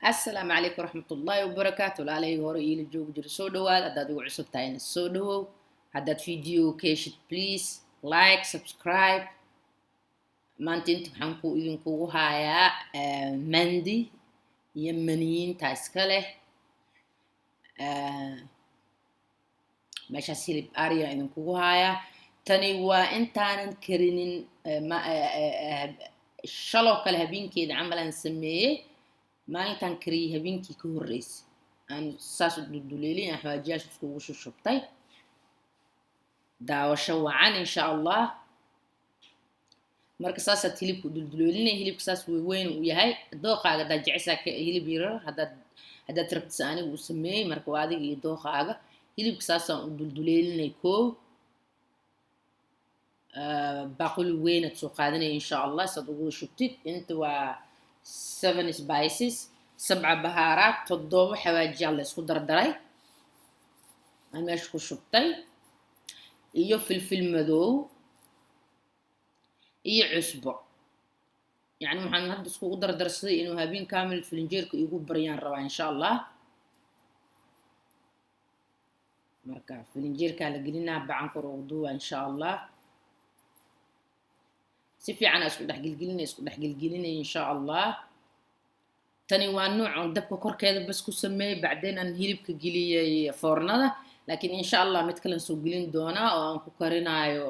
السلام عليكم ورحمة الله وبركاته علي هوري إلى جوج جر سودوات هذا دو عصب تاين السودو هذا فيديو كيشت بليز لايك سبسكرايب ما أنت حنكو إلينكو هايا مندي يمنيين تاسكله مش هسيلب أريا إلينكو هايا تاني وإنتان كرينين ما شلو كالهبين كده عملا نسميه maalintan kariyey habeenkii ka horreysay aan saas u dulduleelin xawaajiyaasha iskugu shubtay daawasho wacan insha allah marka saasaad hilibka u dulduleelinay hilibka saas weyn uu yahay dooqaaga haddaad jeceshaa hilib yarar haddaad rabtisa aniga uu sameeyey marka waa adiga iyo dooqaaga hilibka saasaan u dulduleelinay koow baaquli weynaad soo qaadanaya insha allah saad ugu shubtid inta waa 7 spices 7 بهارات تضوب حواجي الله اسكو دردراي انا ماشي كو شبطي iyo فلفل مدو iyo cusbo يعني waxaan hadda isku dardarsaday inuu habeen kaamil filinjeerka igu bariyaan rabaa insha Allah marka filinjeerka la gelinaa bacan kor ugu duwa insha Allah si fiican isku dhex gilgilinay insha Allah tani waa nooc dabka korkeeda bas ku sameey bacdeen aan hilibka geliyay foornada laakiin insha Allah mid kale soo gelin doona oo aan ku karinayo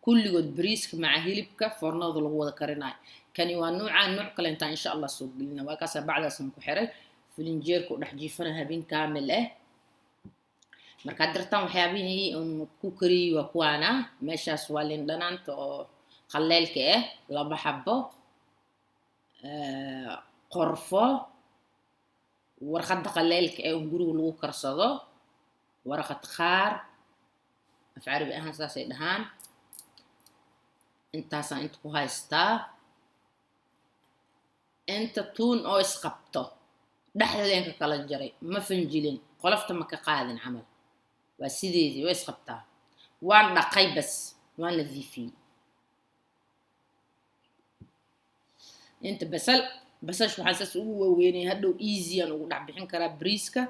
kulligood bariiska maca hilibka foornada lagu wada karinayo kani waa nooc kale inta insha Allah soo gelina waa kaas bacdaas aan ku xiray filinjeerku dhex jiifana habeen kaamil ah marka dartaan waxyaabihii aan ku kariyo waa kuwana meeshaas waa liin dhanaanta oo qaleelka ah laba xabo qorfo warqad qaleelka ee guriga lagu karsado warqad qaar af carabi ahaan saasay dhahaan intaasaan inta ku haystaa inta tuun oo isqabto dhaxdeen ka kala jaray ma fanjilin qolofta ma ka qaadin camal waa sideedii way isqabtaa waan dhaqay bas waan nadiifiyay inta basal waxaan saas ugu waaweynay hadhow easy aan ugu dhex bixin karaa bariiska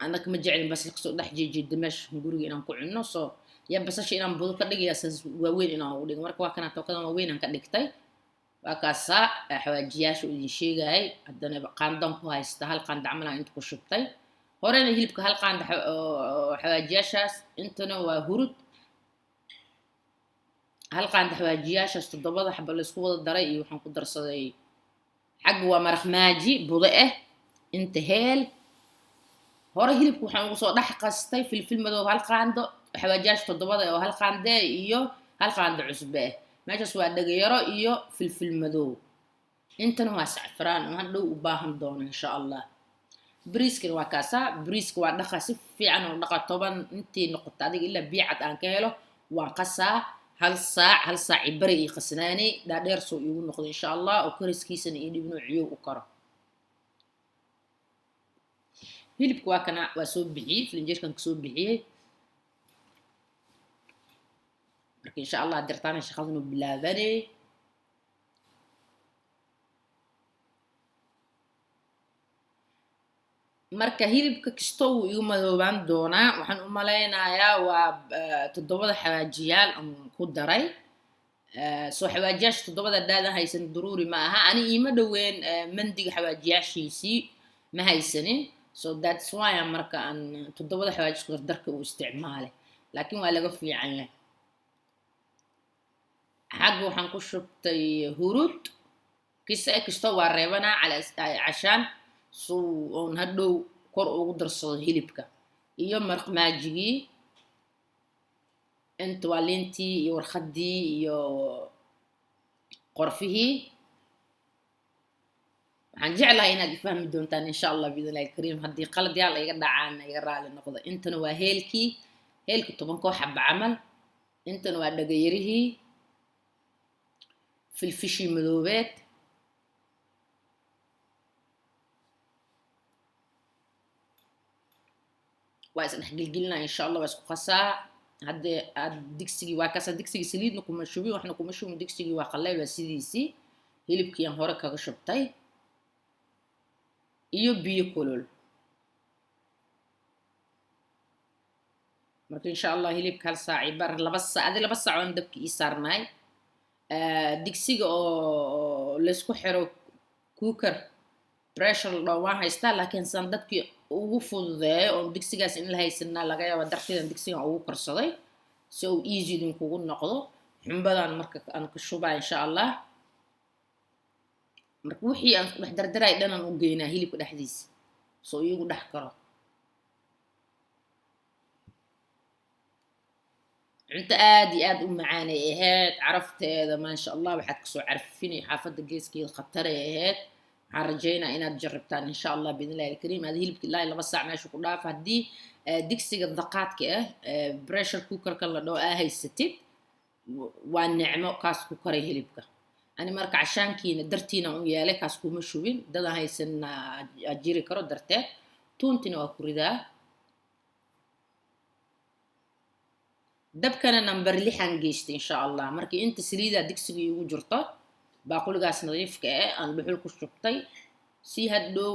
anaka ma jecelin basal kasoo dhex jeejida meesha guriga inaan ku cunno soo yaa basasha inaan budo ka dhigayaa saas waaweyn inaan ugu dhigo marka waa kana tookadan waaweyn aan ka dhigtay waa kaasaa xawaajiyaasha uu idin sheegayay haddana qaandan ku haysta hal qaanda camal aan inta ku shubtay horena hilibka hal qaanda xawaajiyaashaas intana waa hurud hal qaanda xawaajiyaashaas todobada xabba la isku wada daray iyo waxaan ku darsaday xag waa maraq maaji budo ah inta heel hore hilibku waxaan ugu soo dhex qastay filfil madow hal qaando xawaajiyaasha todobada oo hal qaande iyo hal qaando cusub ah meeshaas waa dhagayaro iyo filfil madow intana waa sacfaraan oo hadhow u baahan doono insha Allah bariiska waa kaasa bariiska waa dhaqa si fiican oo dhaqa toban intii noqoto adiga ilaa biicad aan ka helo waan qasaa hal saac bari iyo qasnaani dhaadheer soo igu noqdo insha Allah oo kariskiisana iyo dhibno ciyo u karo hilibku waa kana waa soo bixiyay filinjeerkan ka soo bixiyay marka insha Allah dirtaan shaqaduna bilaabanay marka hilibka kisto uu igu madoobaan doonaa waxaan u maleynayaa waa todobada xawaajiyaal aan ku daray soo xawaajiyaasha todobada daadan haysan daruuri ma aha ani iima dhaween mandiga xawaajiyaashiisii ma haysanin so that's why marka aan todobada xawaajiyaasha isku darka u isticmaalay laakiin waa laga fiican yahay xagga waxaan ku shubtay hurud kisto waa reebanaa cashaan soo on hadhow kor ugu darsado hilibka iyo maraq maajigii inta waa lintii iyo warqadii iyo qorfihii waxaan jeclahay inaad fahmi doontaan insha Allah biidnillaahi kariim haddii qalad yaal iga dhacaan iga raali noqdo intana waa heelki 10 koox xabba camal intana waa dhagayarihii filfishi madoobeed waa isdhex gilgilina insha Allah waa isku qasaa hadda digsigii waa kaasa digsigii saliidna kuma shubin waxna kuma shubin digsigii waa qallayl waa sidiisii hilibkii aan hore kaga shubtay iyo biyo kulul marka insha Allah hilibka hal saac iyo bar laba saac oo dabka ii saarnay digsiga oo la isku xiro cooker pressure loo waan haystaa laakiin san dadkii ugu fududeeyo oo digsigaas in la haysanaa laga yaabo darteedan digsiga ugu karsaday si uu easy idin kugu noqdo xumbadan marka aan ka shubaa insha Allah marka wixii aan dhex dardaray dhanan u geynaa hilibka dhexdiisa soo iyagu dhex karo cunto aad iyo aad u macaan ay ahayd carafteeda maasha Allah waxaad kasoo carfinay xaafadda geeskeeda khatar ay ahayd waxaan rajaynaa inaad jarrabtaan insha Allah biidnillaahi alkariim aad hilibka ilaa 2 saac meesha ku dhaaf haddii digsiga daqaadka pressure cookerka la dhoo aa haysatid waa nicmo kaas ku karay hilibka ani marka cashaankiina dartiina u yeelay kaas kuma shubin dada haysan jiri karo darteed tuuntina waa ku ridaa dabkana number 6 aan geystay insha Allah markii inta saliida digsiga igu jirto baaquligaas nadiifka aan dhuxul ku shubtay si hadhow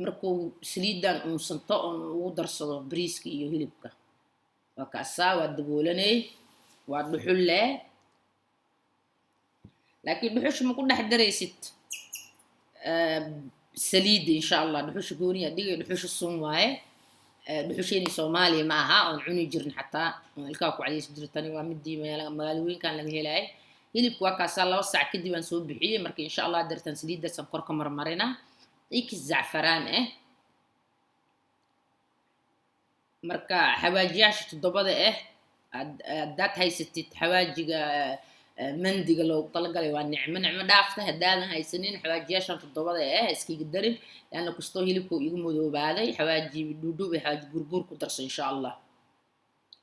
markuu saliidan unsanto oo ugu darsado bariiska iyo hilibka waa kaasaa waa daboolanay waa dhuxul leh laakiin dhuxusha ma ku dhex daraysid saliid insha Allah dhuxusha gooniya dhigay dhuxusha sun waaye dhuxusheeni Soomaaliya ma aha oo cuni jirn xataa ilkaa ku cadays jirtani waa midii magaalooyinkan laga helay hilibku waa kaasa 2 saac kadib aan soo bixiyay marka insha Allah dartan saliidda san korka marmarina ik zaafaraan marka xawaajiyaasha todobada dad haysatid xawaajiga mandiga loo talagalay waa nicmo dhaafta hadaadan haysanin xawaajiyaashan todobada iskiga darin laana kastoo hilibku igu madoobaaday xawaaji dhudhub xawaaji burbuur ku darso insha Allah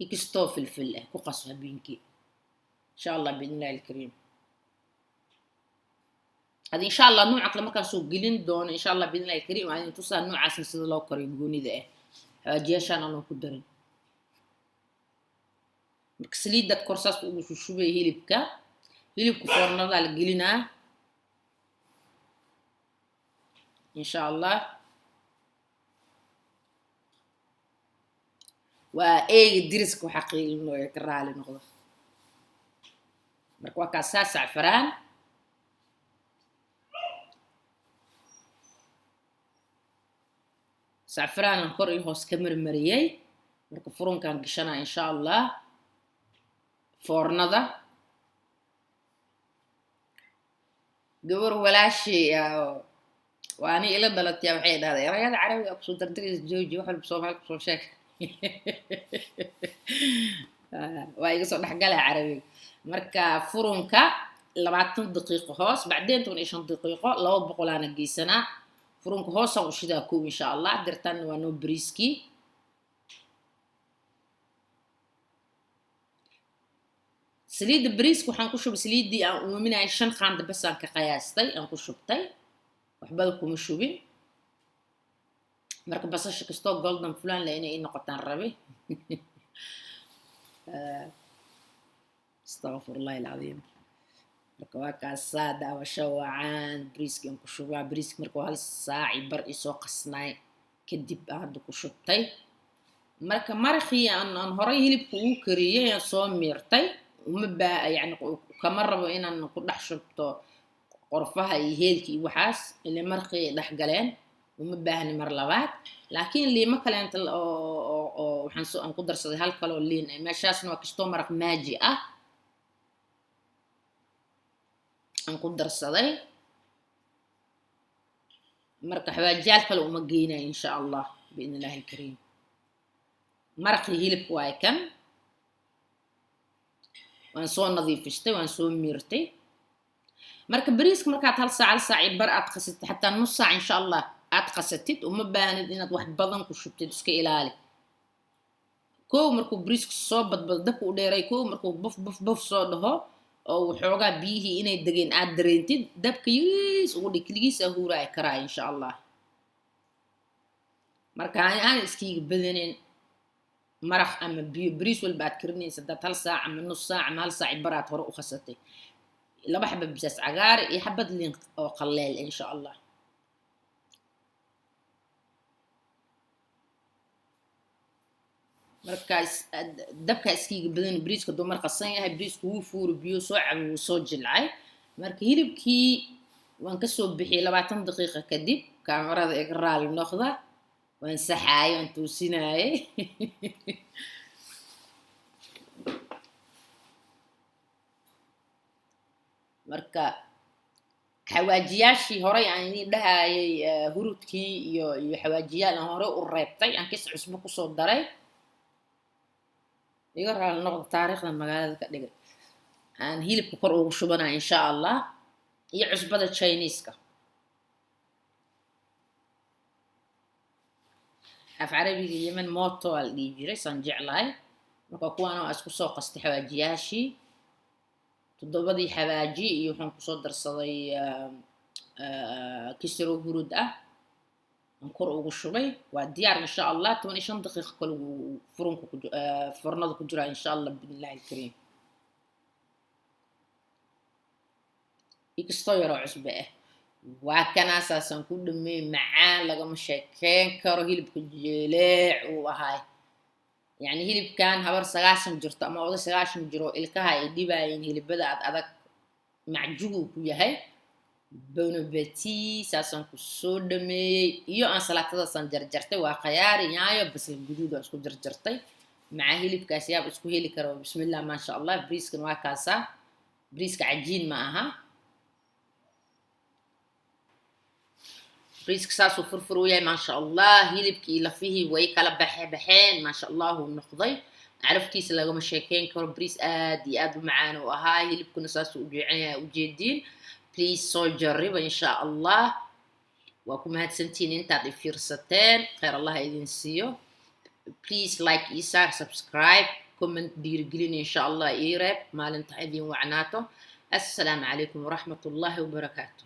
ikastoo filfil ku qaso habeenkii insha Allah biidnillaahi alkariim hadi insha Allah nooca markaan soo gelin doono insha Allah biidnillaahi alkariim aan tusaa noocaas sida loo kariyo goonida xawaajiyaashan aan ku darin marka saliidda korsaas ugu shubay hilibka foornada la gelinaa insha Allah waa eega diriska xaqiiqin oo ka raali noqdo marka waa kaas saafraan kor iyo hoos ka marmariyay marka furunkan gashana insha Allah foornada gabar walaashii waani ila dhalatay waxay dhahday erayada carabiga ku soo dardaris jooji wax walba Soomaali ku soo sheeg waa iga soo dhaxgalay carabiga marka furunka 20 daqiiqo hoos بعدين 15 daqiiqo 200 aan geysana furunka hoos aan u shidaa ku insha Allah dirtan waa no briski saliid bariiska waxaan ku shubay saliidii aan uuminay 5 qaando bas aan ka qiyaastay aan ku shubtay waxba kuma shubin marka basasha kasto golden fulan la inay noqotaan rabi astaghfirullah alazim marka waa ka saada wa shawaan bariiska aan ku shubaa bariiska marka hal saac bar isoo qasnay kadib aan ku shubtay marka marqii aan horay hilibku u kariyay aan soo miirtay ومبا يعني كما ربو إن نقول شبطه قرفها يهيلكي وحاس اللي مرقي دحقلين ومبا هني مرلبات لكن اللي ما كلام وحنسو أنقدر صدي هالكلو اللين ما شاسن وكشتو مرق ماجي أنقدر صدي مرق حواجال كلو مجينا إن شاء الله بإذن الله الكريم مرقي هيلب وايكم waan soo nadiifistay waan soo miirtay marka bariiska marka hal saac bar aad qasatid hatta nus saac insha Allah aad qasatid uma baahnid inaad wax badan ku shubtid iska ilaali koo markuu bariiska soo badbad dabka u dheeray koo markuu buf soo dhaho oo waxoogaa biyihii inay dageen aad dareentid dabka yiriis ugu dhigligiisa huuraay karaa insha Allah marka aan iskiga badanin مرخ أما بريس والبعد كرني سدت هل ساعة من نص ساعة من هل ساعة برات هرق وخستي لا بحب بس عجار يحبد لي قليل إن شاء الله markaas dabka iskiga badan bariiska dumar qasan yahay bariisku wuu fuuro biyo soo cab wuu soo jilcay marka hilibkii waan ka soo bixiyay 20 daqiiqo kadib kaamirada iga raali noqda waan saxaay waan tuusinaayay marka xawaajiyaashii horay aan idin dhahayay hurudkii iyo xawaajiyaal aan hore u reebtay aan kis cusbo ku soo daray iga raali noqda taariikhda magaalada ka dhigay aan hilibka kor ugu shubanayo insha Allah iyo cusbada Chinese-ka af carabiga Yemen moto al dhihi jiray san jeclahay marka kuwaan oo isku soo qastay xawaajiyaashii todobadii xawaaji iyo waxaan ku soo darsaday kisro hurud ah aan kor ugu shubay waa diyaar insha Allah 15 daqiiqo kale furnada ku jira insha Allah billahi kareem inkastoo yaro cusbe ah waa kana asaasan ku dhamay macaan lagama sheekeen karo hilibka jileec uu ahay يعني هلب كان هبر 9 jirto ama oday 9 jiro ilkaha ay dhibaayeen hilibada adag macjuub ku yahay bon appétit saasan ku soo dhameeyay iyo aan salaatada san jarjartay waa qayaar yaayo basal guduud oo isku jarjartay maca hilibkaas yaab isku heli karo bismillah ma sha Allah bariiskan waa kaasa bariiska cajiin ma aha بريسك ساسو فرفر وياي ما شاء الله هيلبكي لفيه وي كلا بحين ما شاء الله ونقضي عرف كيس لغا مشاكين كور بريس ادي ادو معانا وهاي هيلبكو ساسو وجيدين بليز سو جربوا ان شاء الله وكم هاد سنتين انت عطي فرصتين خير الله يدين سيو بليز لايك إيسار سبسكرايب كومنت دير قلين ان شاء الله ايرب مال انت عيدين وعناته السلام عليكم ورحمة الله وبركاته